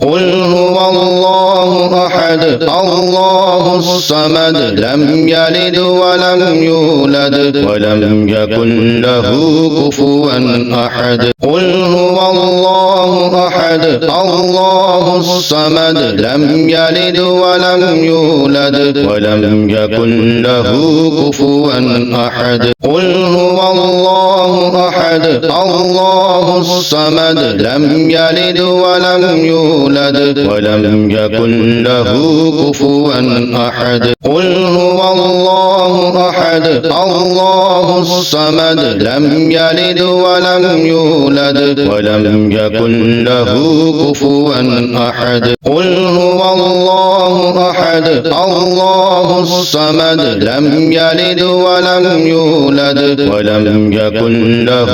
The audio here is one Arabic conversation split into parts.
قل هو الله أحد الله الصمد لم يلد ولم يولد ولم يكن له كفوا أحد قل هو الله أحد الله الصمد لم يلد ولم يولد ولم يكن له كفوا أحد قل هو الله أحد الله الصمد لم يلد ولم يولد ولم يكن له كفوا أحد قل هو الله أحد الله الصمد لم يلد ولم يولد ولم يكن له كفوا أحد قل هو الله أحد الله الصمد لم يلد ولم يولد ولم يكن له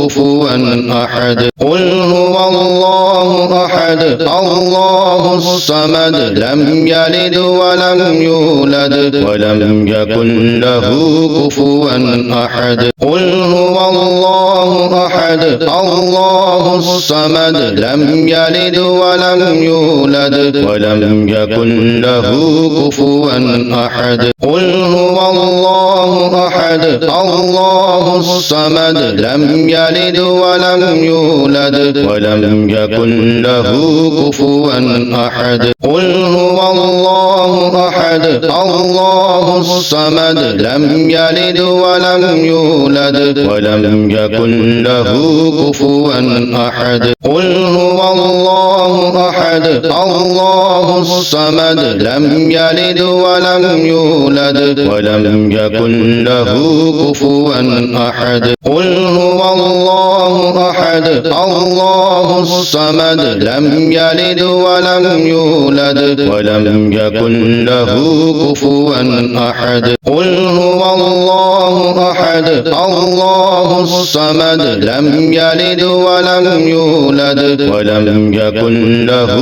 كفوا أحد قل هو الله أحد الله الصمد لم يلد ولم يولد ولم يكن له كفوا أحد قل هو الله أحد الله الصمد لم يلد ولم يولد ولم يكن له كفوا أحد قل هو الله أحد الله الصمد لم يلد ولم يولد ولم يكن له كفوا أحد قل هو الله أحد الله الصمد لم يلد ولم يولد ولم يكن له كفوا أحد قل هو الله أحد الله الصمد لم يلد ولم يولد ولم يكن له كفوا أحد قل هو الله أحد الله الصمد لم يلد ولم يولد ولم يكن له كفوا أحد قل هو الله أحد الله الصمد لم يلد ولم يولد ولم يكن له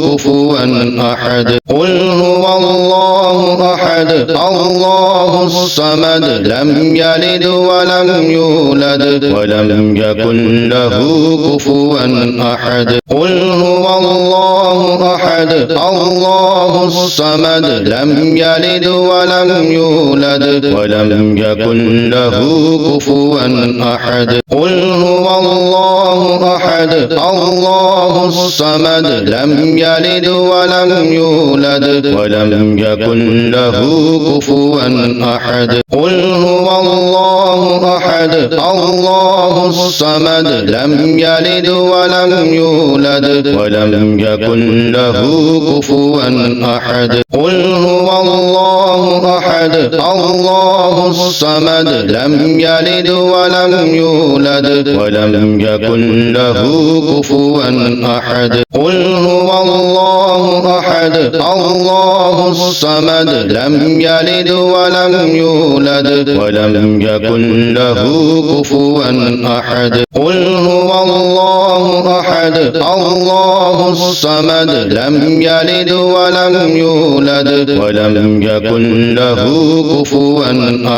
كفوا أحد قل هو الله أحد الله الصمد لم يلد ولم يولد ولم يكن له كفوا أحد قل هو الله أحد الله الصمد لم يلد ولم يولد ولم يكن له كفوا أحد قل هو الله أحد الله الصمد لم يلد ولم يولد ولم يكن له كفوا أحد قل هو الله أحد الله الصمد لم يلد ولم يولد ولم يكن له كفوا أحد قل هو الله أحد الله الصمد لم يلد ولم يولد ولم يكن له كفوا أحد قل هو الله أحد الله الصمد لم يلد ولم يولد ولم يكن له كفوا أحد قل هو الله أحد الله الصمد لم يلد ولم يولد ولم يكن له كفوا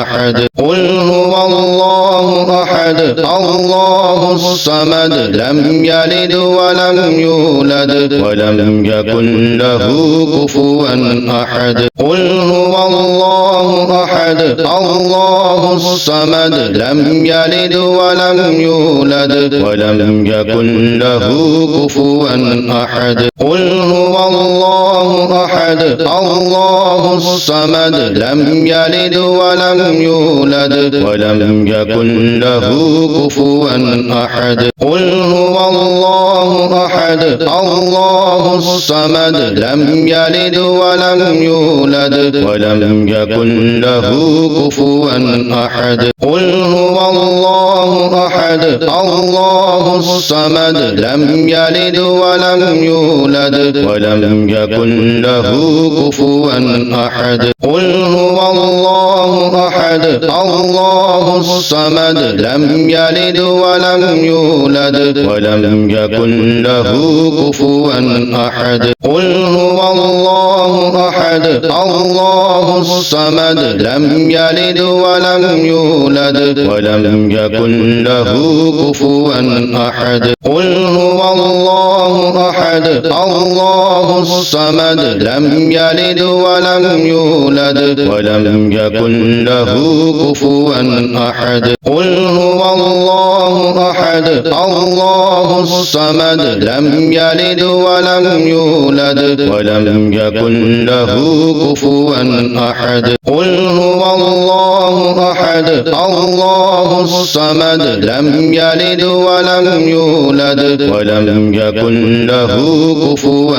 أحد قل هو الله أحد الله الصمد لم يلد ولم يولد ولم يكن له كفوا أحد قل هو الله أحد الله الصمد لم يلد ولم يولد ولم يكن له كفوا أحد قل هو الله أحد الله الصمد لم يلد ولم يولد ولم يكن له كفوا أحد قل هو الله أحد الله الصمد لم يلد ولم يولد ولم يكن له كفوا أحد قل هو الله أحد الله الصمد لم يلد ولم يولد ولم يكن له كفوا أحد قل هو الله أحد الله الصمد لم يلد ولم يولد ولم يكن له كفوا أحد قل هو الله أحد الله الصمد لم يلد ولم يولد ولم يكن له كفوا أحد قل هو الله أحد الله الصمد لم يلد ولم يولد ولم يكن له كفوا أحد قل هو الله أحد الله الصمد لم يلد ولم يولد ولم يكن له كفوا أحد قل هو الله أحد الله الصمد لم يلد ولم يولد ولم يكن له كفوا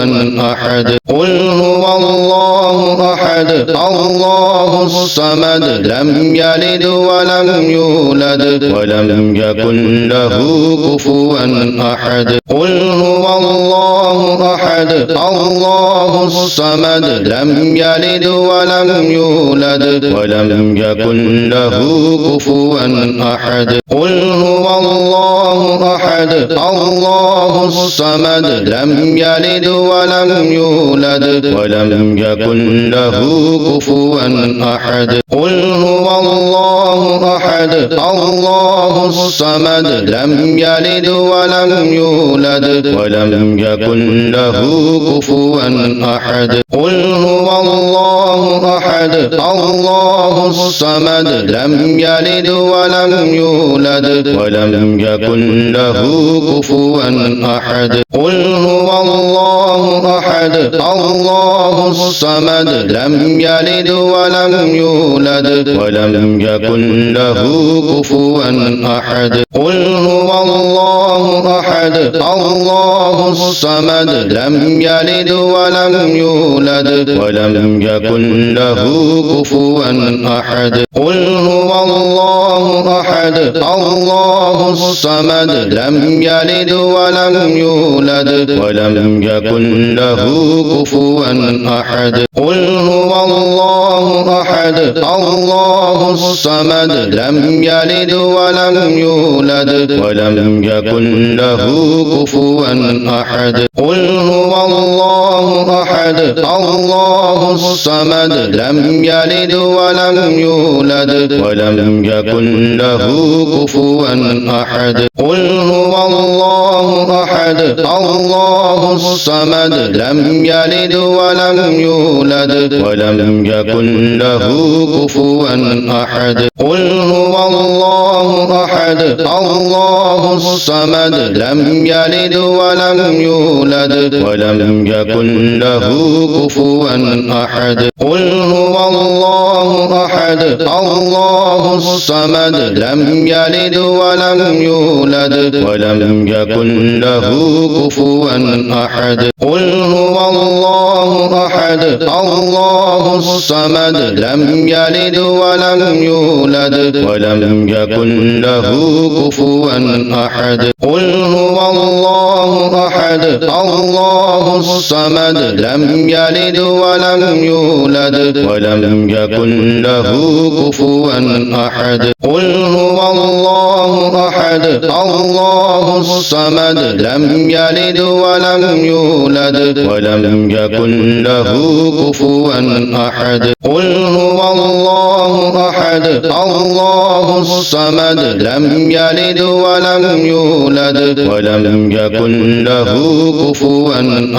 أحد قل هو الله أحد الله الصمد لم يلد ولم يولد ولم يكن له كفوا أحد قل هو الله أحد الله الصمد لم يلد ولم يولد ولم يكن له كفوا أحد قل هو الله أحد الله الصمد لم يلد ولم يولد ولم يكن له كفوا أحد قل هو الله أحد الله الصمد لم يلد ولم يولد ولم يكن له كفوا أحد قل هو الله أحد الله الصمد لم يلد ولم يولد ولم يكن له كفوا أحد قل هو الله أحد الله الصمد لم يلد ولم يولد ولم يكن له كفوا أحد قل هو الله أحد الله الصمد لم يلد ولم يولد ولم يكن له كفوا أحد قل هو الله أحد الله الصمد لم يلد ولم يولد ولم يكن له كفوا أحد قل هو الله أحد الله الصمد لم يلد ولم يولد ولم يكن له كفوا أحد قل هو الله أحد الله الصمد لم يلد ولم يولد ولم يكن له كفوا أحد قل هو الله أحد الله الصمد لم يلد ولم يولد ولم يكن له كفوا أحد قل هو الله أحد الله الصمد لم يلد ولم يولد ولم يكن له كفوا أحد قل هو الله أحد الله الصمد لم يلد ولم يولد ولم يكن له كفوا أحد قل هو الله أحد الله الصمد لم يلد ولم يولد ولم يكن له كفوا أحد قل هو الله أحد الله الصمد لم يلد ولم يولد ولم يكن له كفوا أحد قل هو الله أحد الله الصمد لم يلد ولم يولد ولم يكن له كفوا أحد قل هو الله أحد الله الصمد لم يلد ولم يولد ولم يكن له كفوا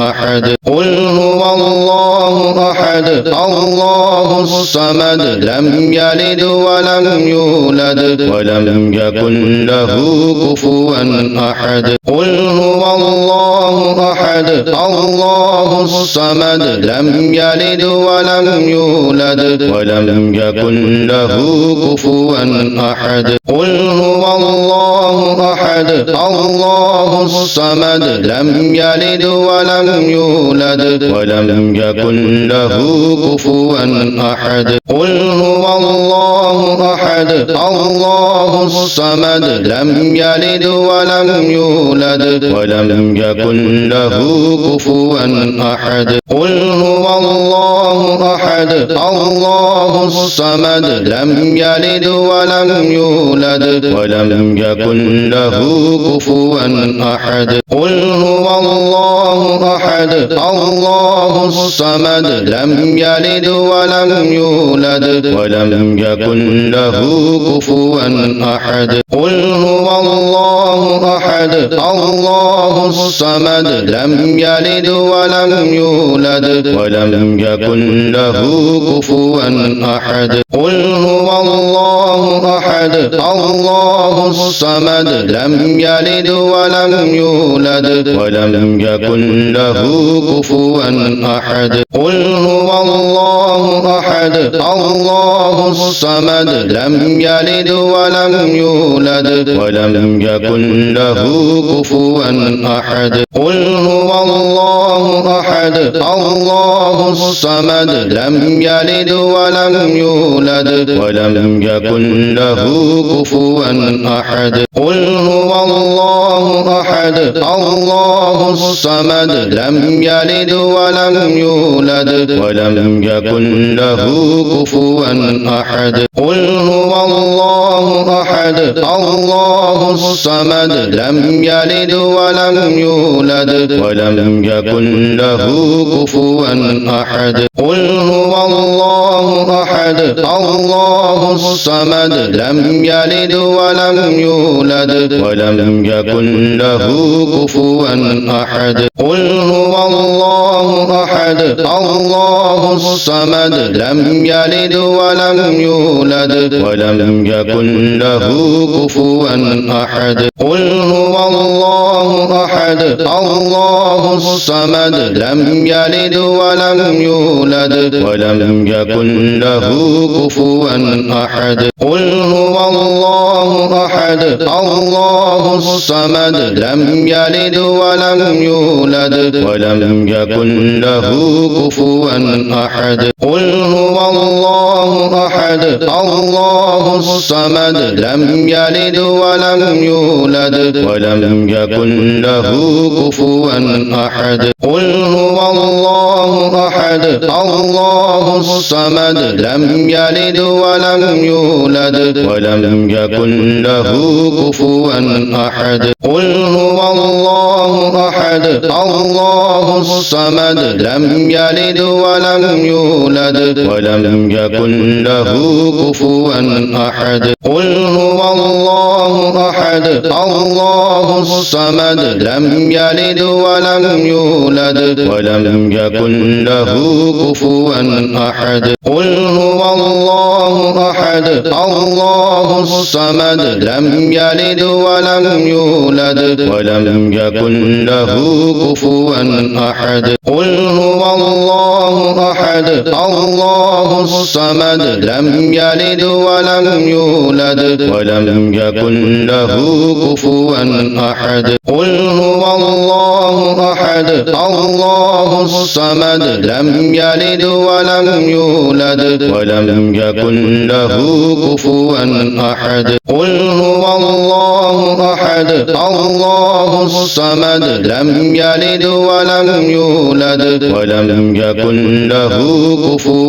أحد قل هو الله أحد الله الصمد لم يلد ولم يولد ولم يكن له كفوا أحد قل هو الله أحد الله الصمد لم يلد ولم يولد ولم يكن له كفوا أحد قل هو الله أحد الله الصمد لم يلد ولم يولد ولم يكن له كفوا أحد قل هو الله أحد الله الصمد لم يلد ولم يولد ولم يكن له كفوا أحد قل هو الله أحد الله الصمد لم يلد ولم يولد ولم يكن له كفوا أحد قل هو الله الله أحد الله الصمد لم يلد ولم يولد ولم يكن له كفوا أحد قل هو الله أحد الله الصمد لم يلد ولم يولد ولم يكن له كفوا أحد قل هو الله أحد الله الصمد لم يلد ولم يولد ولم يكن له كفوا أحد قل هو الله أحد الله الصمد لم يلد ولم يولد ولم يكن له كفوا أحد قل هو الله أحد الله الصمد لم يلد ولم يولد ولم يكن له كفوا أحد قل هو الله أحد الله الصمد لم يلد ولم يولد ولم يكن له كفوا أحد قل هو الله أحد الله الصمد لم يلد ولم يولد ولم يكن له كفوا أحد قل هو الله أحد الله الصمد لم يلد ولم يولد ولم يكن له كفوا أحد قل هو الله أحد الله الصمد لم يلد ولم يولد ولم يكن له كفوا أحد قل هو الله أحد الله الصمد لم يلد ولم يولد ولم يكن له كفوا أحد قل هو الله أحد الله الصمد لم يلد ولم يولد ولم يكن له كفوا أحد قل هو الله أحد الله الصمد لم يلد ولم يولد ولم يكن له كفوا أحد قل هو الله أحد الله الصمد لم يلد ولم يولد ولم يكن له كفوا أحد قل هو الله أحد الله الصمد لم يلد ولم يولد ولم يكن له كفوا أحد قل هو الله أحد الله الصمد لم يلد ولم يولد ولم يكن له كفوا أحد قل هو الله أحد الله الصمد لم يلد ولم يولد ولم يكن له كفوا أحد قل هو الله أحد الله الصمد لم يلد ولم يولد ولم يكن له كفوا أحد قل هو الله أحد الله الصمد لم يلد ولم يولد ولم يكن له كفوا أحد قل هو الله أحد الله الصمد لم يلد ولم يولد ولم يكن له كفوا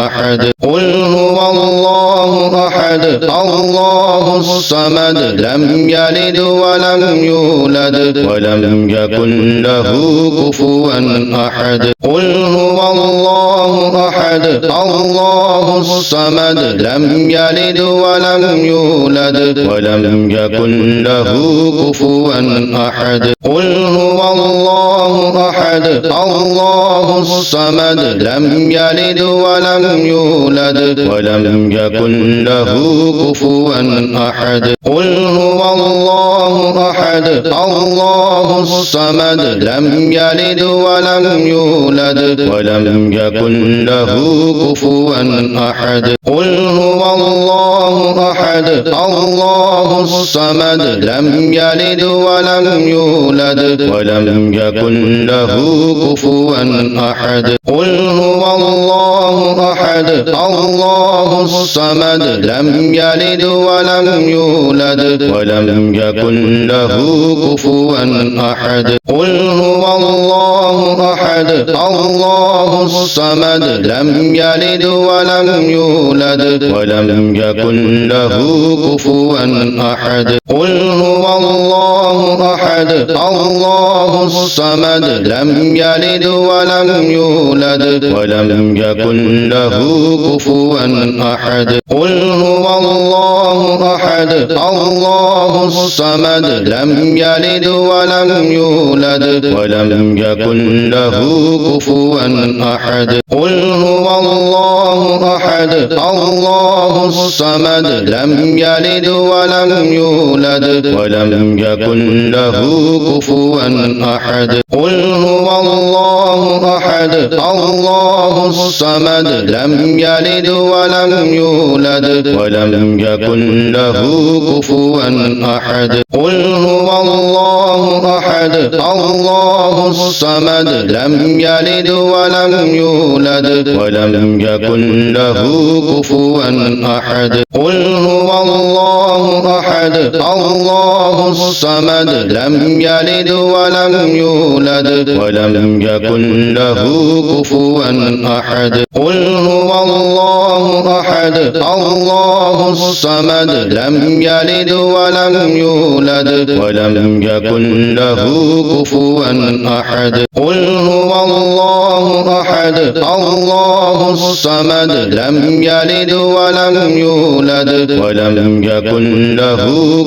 أحد قل هو الله أحد الله الصمد لم يلد ولم يولد ولم يكن له كفوا أحد قل هو الله أحد الله الصمد لم يلد ولم يولد ولم يكن له كفوا أحد قل هو الله أحد الله الصمد لم يلد ولم يولد ولم يكن له كفوا أحد قل هو الله أحد الله الصمد لم يلد ولم يولد ولم يكن له كفوا أحد قل هو الله أحد الله الصمد لم يلد ولم يولد ولم يكن له كفوا أحد قل هو الله أحد الله الصمد لم يلد ولم يولد ولم يكن له كفوا أحد قل هو الله أحد الله الصمد لم يلد ولم يولد ولم يكن له كفوا أحد قل هو الله الله أحد الله الصمد لم يلد ولم يولد ولم يكن له كفوا أحد قل هو الله أحد الله الصمد لم يلد ولم يولد ولم يكن له كفوا أحد قل هو الله أحد الله الصمد لم يلد ولم يولد ولم يكن له كفوا أحد قل هو الله أحد الله الصمد لم يلد ولم يولد ولم يكن له كفوا أحد قل هو الله أحد الله الصمد لم يلد ولم يولد ولم يكن له كفوا أحد قل هو الله أحد الله الصمد لم يلد ولم يولد ولم يكن له كفوا أحد قل هو الله أحد الله الصمد لم يلد ولم يولد ولم يكن له كفوا أحد قل هو الله أحد الله الصمد لم يلد ولم يولد ولم يكن له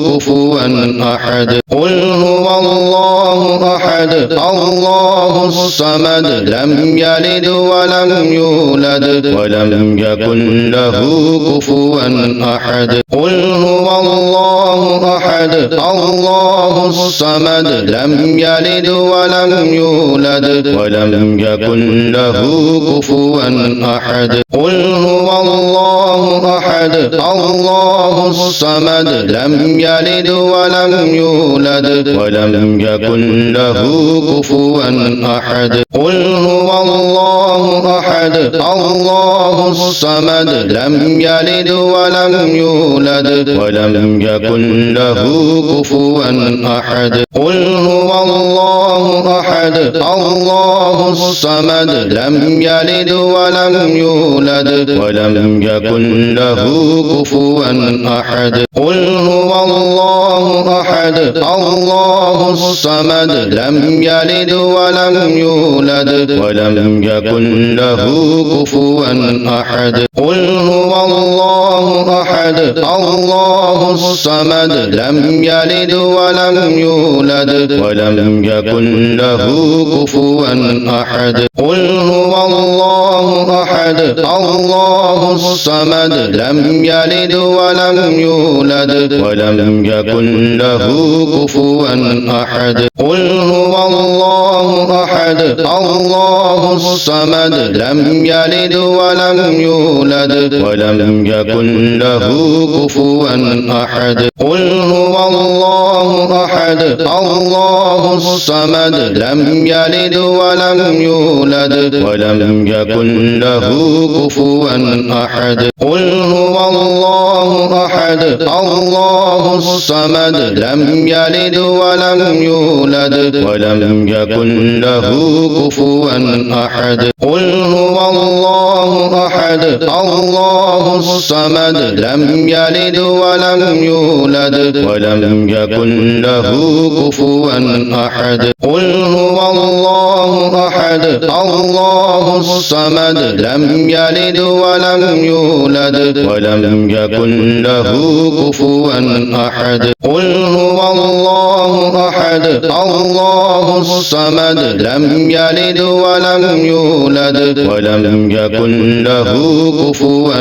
كفوا أحد قل هو الله أحد الله الصمد لم يلد ولم يولد ولم يكن له كفوا أحد قل هو الله أحد الله الصمد لم يلد ولم يولد ولم يكن له كفوا أحد قل هو الله أحد الله الصمد لم يلد ولم يولد ولم يكن له كفوا أحد قل هو الله أحد الله الصمد لم يلد ولم يولد ولم يكن له كفوا أحد قل هو الله أحد الله الصمد لم يلد ولم يولد ولم يكن له كفوا أحد قل هو الله أحد الله الصمد لم يلد ولم يولد ولم يكن له كفوا أحد قل هو الله أحد الله الصمد لم يلد ولم يولد ولم يكن له كفوا أحد قل هو الله أحد الله الصمد لم يلد ولم يولد ولم يكن له كفوا أحد قل هو الله أحد الله الصمد لم يلد ولم يولد ولم يكن له كفوا أحد قل هو الله أحد الله الصمد لم يلد ولم يولد ولم يكن له كفوا أحد قل هو الله أحد الله الصمد لم يلد ولم يولد ولم يكن له كفوا أحد قل هو الله أحد الله الصمد لم يلد ولم يولد ولم يكن له كفوا أحد قل هو الله أحد الله الصمد لم يلد ولم يولد ولم يكن له كفوا أحد قل هو الله أحد الله الصمد لم يلد ولم يولد ولم يكن له كفوا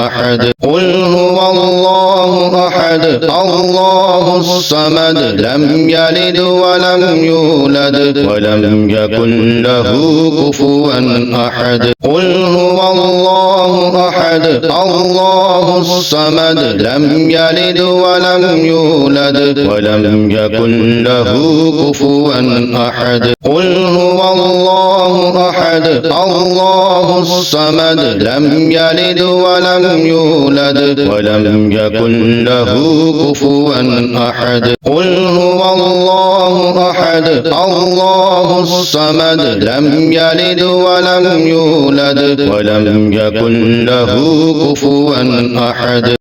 أحد قل هو الله أحد الله الصمد لم يلد ولم يولد ولم يكن له كفوا أحد قل هو الله أحد الله الصمد لم يلد ولم يولد ولم يكن له كفوا أحد قل هو الله أحد الله الصمد لم يلد ولم يولد ولم يكن له كفوا أحد قل هو الله أحد الله الصمد لم يلد ولم يولد ولم يكن له كفوا أحد